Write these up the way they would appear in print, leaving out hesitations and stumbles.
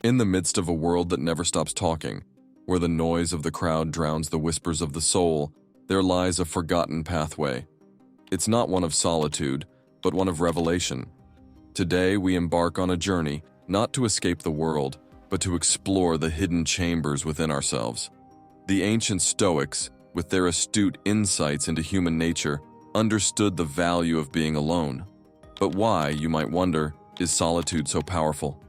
In the midst of a world that never stops talking, where the noise of the crowd drowns the whispers of the soul, there lies a forgotten pathway. It's not one of solitude, but one of revelation. Today we embark on a journey, not to escape the world, but to explore the hidden chambers within ourselves. The ancient Stoics, with their astute insights into human nature, understood the value of being alone. But why, you might wonder, is solitude so powerful?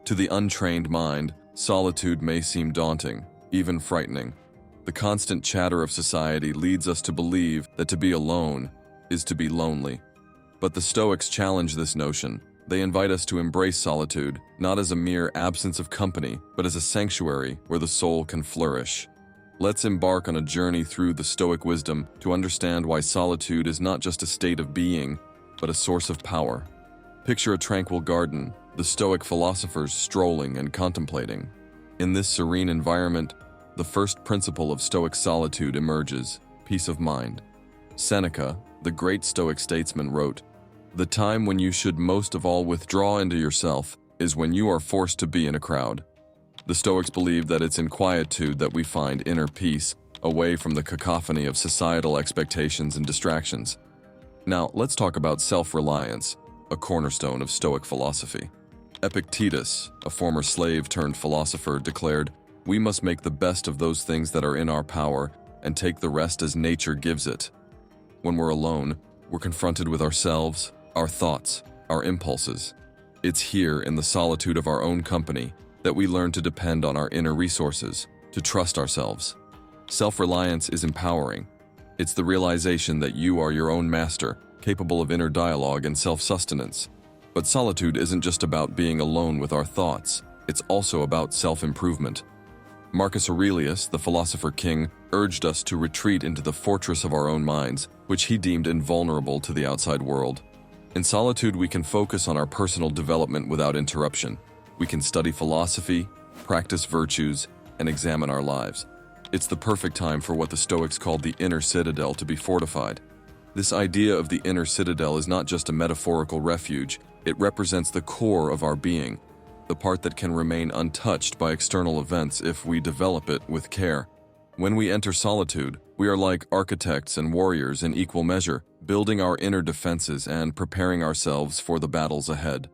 To the untrained mind, solitude may seem daunting, even frightening. The constant chatter of society leads us to believe that to be alone is to be lonely. But the Stoics challenge this notion. They invite us to embrace solitude, not as a mere absence of company, but as a sanctuary where the soul can flourish. Let's embark on a journey through the Stoic wisdom to understand why solitude is not just a state of being, but a source of power. Picture a tranquil garden, the Stoic philosophers strolling and contemplating. In this serene environment, the first principle of Stoic solitude emerges: peace of mind. Seneca, the great Stoic statesman, wrote, "The time when you should most of all withdraw into yourself is when you are forced to be in a crowd." The Stoics believed that it's in quietude that we find inner peace, away from the cacophony of societal expectations and distractions. Now, let's talk about self-reliance, a cornerstone of Stoic philosophy. Epictetus, a former slave-turned-philosopher, declared, "We must make the best of those things that are in our power and take the rest as nature gives it." When we're alone, we're confronted with ourselves, our thoughts, our impulses. It's here in the solitude of our own company that we learn to depend on our inner resources, to trust ourselves. Self-reliance is empowering. It's the realization that you are your own master, capable of inner dialogue and self-sustenance. But solitude isn't just about being alone with our thoughts, it's also about self-improvement. Marcus Aurelius, the philosopher king, urged us to retreat into the fortress of our own minds, which he deemed invulnerable to the outside world. In solitude, we can focus on our personal development without interruption. We can study philosophy, practice virtues, and examine our lives. It's the perfect time for what the Stoics called the inner citadel to be fortified. This idea of the inner citadel is not just a metaphorical refuge, it represents the core of our being, the part that can remain untouched by external events if we develop it with care. When we enter solitude, we are like architects and warriors in equal measure, building our inner defenses and preparing ourselves for the battles ahead.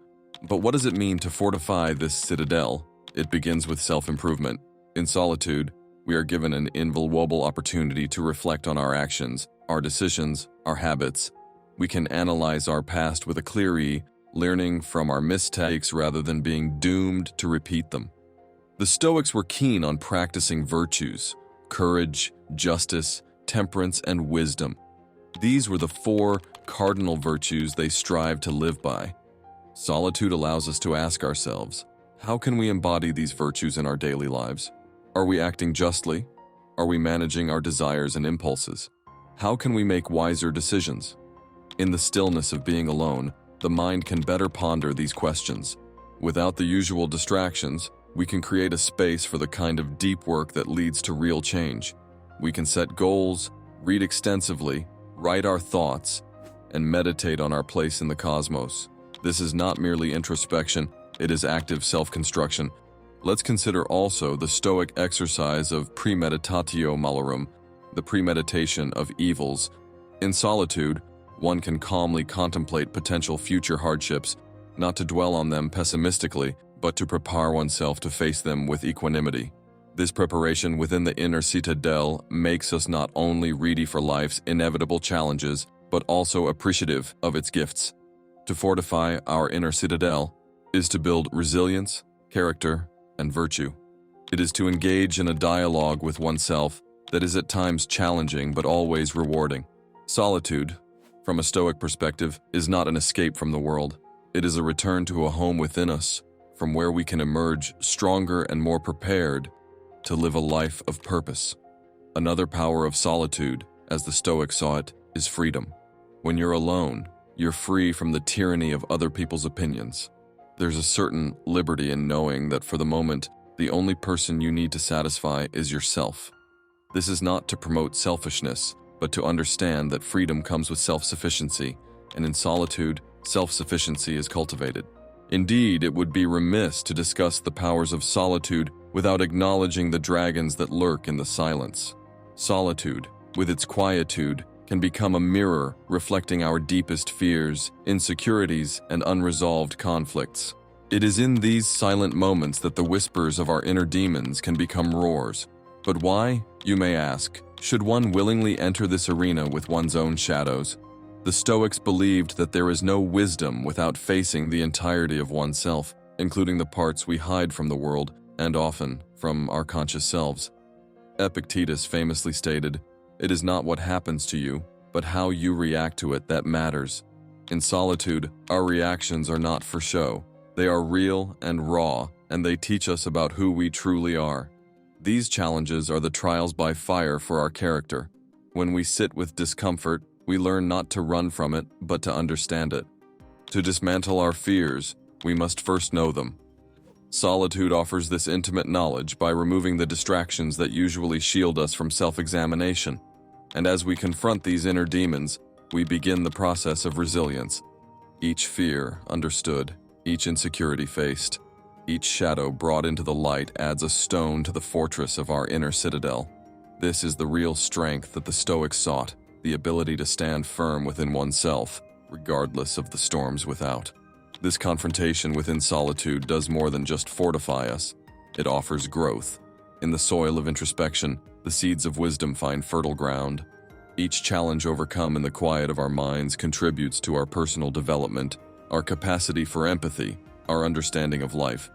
But what does it mean to fortify this citadel? It begins with self-improvement. In solitude, we are given an invaluable opportunity to reflect on our actions, our decisions, our habits. We can analyze our past with a clear eye, learning from our mistakes rather than being doomed to repeat them. The Stoics were keen on practicing virtues: courage, justice, temperance, and wisdom. These were the four cardinal virtues they strived to live by. Solitude allows us to ask ourselves, how can we embody these virtues in our daily lives? Are we acting justly? Are we managing our desires and impulses? How can we make wiser decisions? In the stillness of being alone, the mind can better ponder these questions. Without the usual distractions, we can create a space for the kind of deep work that leads to real change. We can set goals, read extensively, write our thoughts, and meditate on our place in the cosmos. This is not merely introspection, it is active self-construction. Let's consider also the Stoic exercise of premeditatio malorum, the premeditation of evils. In solitude, one can calmly contemplate potential future hardships, not to dwell on them pessimistically, but to prepare oneself to face them with equanimity. This preparation within the inner citadel makes us not only ready for life's inevitable challenges, but also appreciative of its gifts. To fortify our inner citadel is to build resilience, character, and virtue. It is to engage in a dialogue with oneself that is at times challenging but always rewarding. Solitude, from a Stoic perspective, is not an escape from the world. It is a return to a home within us, from where we can emerge stronger and more prepared to live a life of purpose. Another power of solitude, as the Stoics saw it, is freedom. When you're alone, you're free from the tyranny of other people's opinions. There's a certain liberty in knowing that for the moment, the only person you need to satisfy is yourself. This is not to promote selfishness, but to understand that freedom comes with self-sufficiency, and in solitude, self-sufficiency is cultivated. Indeed, it would be remiss to discuss the powers of solitude without acknowledging the dragons that lurk in the silence. Solitude, with its quietude, can become a mirror reflecting our deepest fears, insecurities, and unresolved conflicts. It is in these silent moments that the whispers of our inner demons can become roars. But why, you may ask, should one willingly enter this arena with one's own shadows? The Stoics believed that there is no wisdom without facing the entirety of oneself, including the parts we hide from the world and often from our conscious selves. Epictetus famously stated, "It is not what happens to you, but how you react to it that matters." In solitude, our reactions are not for show. They are real and raw, and they teach us about who we truly are. These challenges are the trials by fire for our character. When we sit with discomfort, we learn not to run from it, but to understand it. To dismantle our fears, we must first know them. Solitude offers this intimate knowledge by removing the distractions that usually shield us from self-examination. And as we confront these inner demons, we begin the process of resilience. Each fear understood, each insecurity faced, each shadow brought into the light adds a stone to the fortress of our inner citadel. This is the real strength that the Stoics sought, the ability to stand firm within oneself, regardless of the storms without. This confrontation within solitude does more than just fortify us. It offers growth. In the soil of introspection, the seeds of wisdom find fertile ground. Each challenge overcome in the quiet of our minds contributes to our personal development, our capacity for empathy, our understanding of life.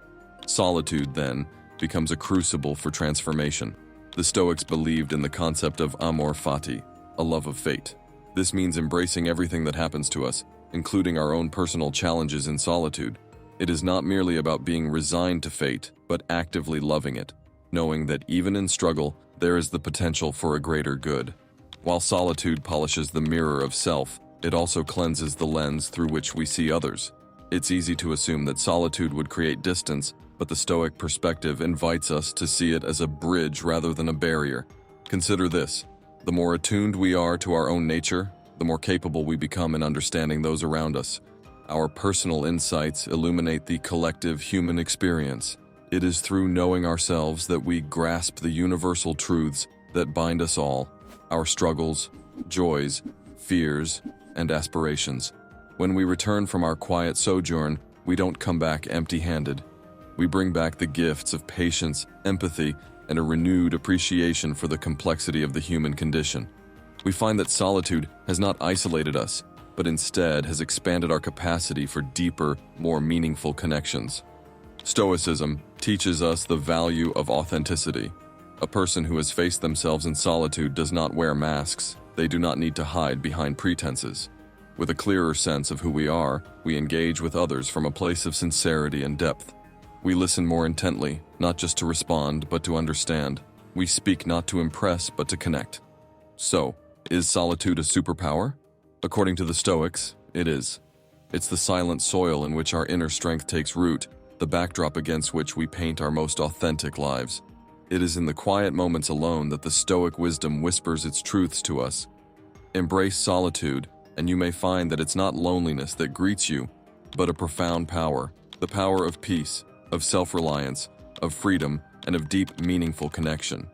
Solitude, then, becomes a crucible for transformation. The Stoics believed in the concept of amor fati, a love of fate. This means embracing everything that happens to us, including our own personal challenges in solitude. It is not merely about being resigned to fate, but actively loving it, knowing that even in struggle, there is the potential for a greater good. While solitude polishes the mirror of self, it also cleanses the lens through which we see others. It's easy to assume that solitude would create distance, but the Stoic perspective invites us to see it as a bridge rather than a barrier. Consider this. The more attuned we are to our own nature, the more capable we become in understanding those around us. Our personal insights illuminate the collective human experience. It is through knowing ourselves that we grasp the universal truths that bind us all, our struggles, joys, fears, and aspirations. When we return from our quiet sojourn, we don't come back empty-handed. We bring back the gifts of patience, empathy, and a renewed appreciation for the complexity of the human condition. We find that solitude has not isolated us, but instead has expanded our capacity for deeper, more meaningful connections. Stoicism teaches us the value of authenticity. A person who has faced themselves in solitude does not wear masks. They do not need to hide behind pretenses. With a clearer sense of who we are, we engage with others from a place of sincerity and depth. We listen more intently, not just to respond, but to understand. We speak not to impress, but to connect. So, is solitude a superpower? According to the Stoics, it is. It's the silent soil in which our inner strength takes root, the backdrop against which we paint our most authentic lives. It is in the quiet moments alone that the Stoic wisdom whispers its truths to us. Embrace solitude, and you may find that it's not loneliness that greets you, but a profound power, the power of peace, of self-reliance, of freedom, and of deep, meaningful connection.